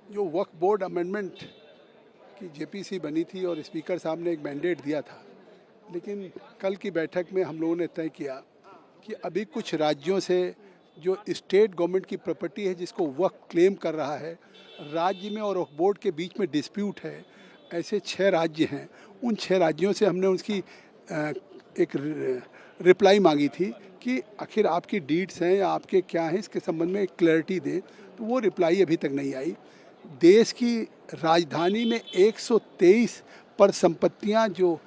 जो वक्फ board amendment की JPC बनी थी और स्पीकर साहब ने एक मैंडेट दिया था, लेकिन कल की बैठक में हम लोगों ने तय किया कि अभी कुछ राज्यों से जो स्टेट गवर्नमेंट की प्रॉपर्टी है जिसको वक्फ क्लेम कर रहा है, राज्य में और वक्फ बोर्ड के बीच में डिस्प्यूट है, ऐसे 6 राज्य हैं। उन 6 राज्यों से हमने उसकी एक रिप्लाई मांगी थी कि आखिर आपकी डीड्स हैं या आपके क्या हैं, इसके संबंध में एक क्लैरिटी दें। तो वो रिप्लाई अभी तक नहीं आई। देश की राजधानी में 123 पर संपत्तियां जो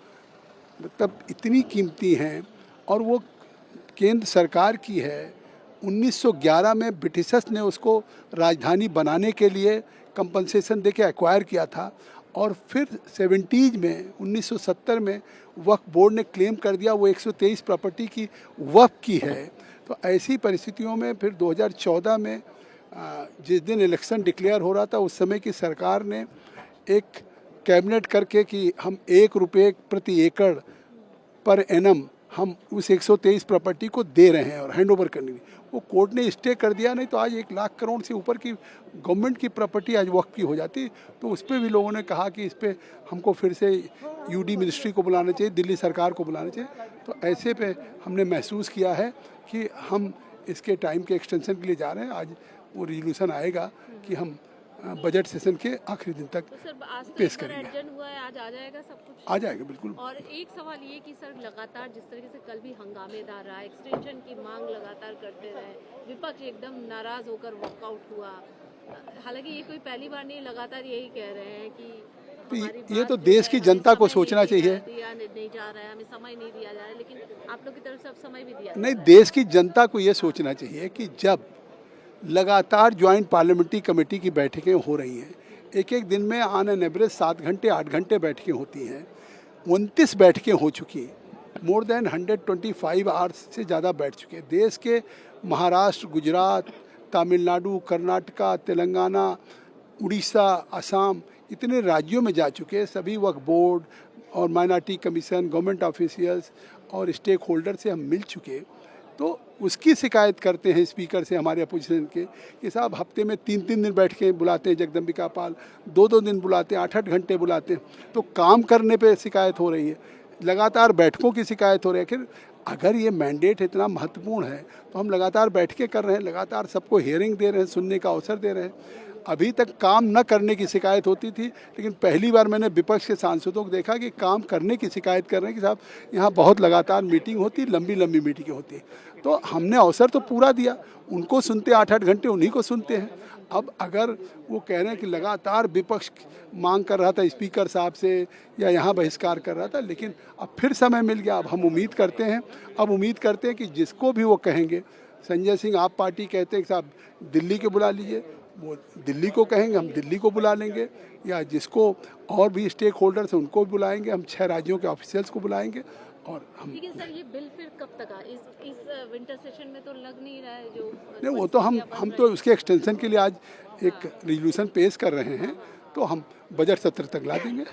मतलब इतनी कीमती हैं और वो केंद्र सरकार की है। 1911 में ब्रिटिशर्स ने उसको राजधानी बनाने के लिए कंपनसेशन देके एक्वायर किया था और फिर 70s में 1970 में वक्फ बोर्ड ने क्लेम कर दिया वो 123 प्रॉपर्टी की वक्फ की है। तो ऐसी परिस्थितियों में फिर 2014 में जिस दिन इलेक्शन डिक्लेयर हो रहा था उस समय की सरकार ने एक कैबिनेट करके कि हम 1 रुपये प्रति एकड़ पर एनम हम उस 123 प्रॉपर्टी को दे रहे हैं और हैंड ओवर करने की, वो कोर्ट ने स्टे कर दिया। नहीं तो आज 1 लाख करोड़ से ऊपर की गवर्नमेंट की प्रॉपर्टी आज वक्फ की हो जाती। तो उस पर भी लोगों ने कहा कि इस पर हमको फिर से यूडी मिनिस्ट्री को बुलाना चाहिए, दिल्ली सरकार को बुलाना चाहिए। तो ऐसे पे हमने महसूस किया है कि हम इसके टाइम के एक्सटेंशन के लिए जा रहे हैं। आज वो रिजोल्यूशन आएगा कि हम बजट सेशन के आखिरी दिन तक पेश करेंगे। हुआ है, आज आ जाएगा सब कुछ? आ जाएगा बिल्कुल। और एक सवाल ये कि सर लगातार जिस तरीके से कल भी हंगामेदार रहा, एक्सटेंशन की मांग लगातार करते रहे, विपक्ष एकदम नाराज होकर वॉकआउट हुआ। हालांकि ये कोई पहली बार नहीं, लगातार यही कह रहे हैं कि ये तो देश की जनता को सोचना चाहिए। नहीं जा रहा है, हमें समय नहीं दिया जा रहा है, लेकिन आप लोग की तरफ से अब समय भी दिया नहीं, देश की जनता को ये सोचना चाहिए कि जब लगातार ज्वाइंट पार्लियामेंट्री कमेटी की बैठकें हो रही हैं, एक एक दिन में ऑन एन एवरेज 7 घंटे 8 घंटे बैठकें होती हैं, 29 बैठकें हो चुकी, मोर देन 125 आवर्स से ज़्यादा बैठ चुके। देश के महाराष्ट्र, गुजरात, तमिलनाडु, कर्नाटका, तेलंगाना, उड़ीसा, असम, इतने राज्यों में जा चुके। सभी वक्फ बोर्ड और माइनॉरिटी कमीशन, गवर्नमेंट ऑफिशियल्स और स्टेक होल्डर से हम मिल चुके। तो उसकी शिकायत करते हैं स्पीकर से हमारे अपोजिशन के कि साहब हफ्ते में 3-3 दिन बैठ के बुलाते हैं, जगदम्बिका पाल 2-2 दिन बुलाते हैं, 8-8 घंटे बुलाते हैं। तो काम करने पे शिकायत हो रही है, लगातार बैठकों की शिकायत हो रही है। फिर अगर ये मैंडेट इतना महत्वपूर्ण है तो हम लगातार बैठकें कर रहे हैं, लगातार सबको हियरिंग दे रहे हैं, सुनने का अवसर दे रहे हैं। अभी तक काम न करने की शिकायत होती थी, लेकिन पहली बार मैंने विपक्ष के सांसदों को देखा कि काम करने की शिकायत कर रहे हैं कि साहब यहाँ बहुत लगातार मीटिंग होती, लंबी लंबी मीटिंगें होती हैं। तो हमने अवसर तो पूरा दिया, उनको सुनते 8-8 घंटे उन्हीं को सुनते हैं। अब अगर वो कह रहे हैं कि लगातार विपक्ष मांग कर रहा था स्पीकर साहब से या यहाँ बहिष्कार कर रहा था, लेकिन अब फिर समय मिल गया। अब हम उम्मीद करते हैं कि जिसको भी वो कहेंगे, संजय सिंह आप पार्टी कहते हैं कि साहब दिल्ली के बुला लीजिए, वो दिल्ली को कहेंगे, हम दिल्ली को बुला लेंगे, या जिसको और भी स्टेक होल्डर्स हैं उनको भी बुलाएंगे, हम 6 राज्यों के ऑफिशियल्स को बुलाएंगे। और हम लेकिन सर ये बिल फिर कब तक इस विंटर सेशन में तो लग नहीं रहा है जो नहीं, वो तो हम तो उसके एक्सटेंशन के लिए आज एक रिजोल्यूशन पेश कर रहे हैं, तो हम बजट सत्र तक ला देंगे।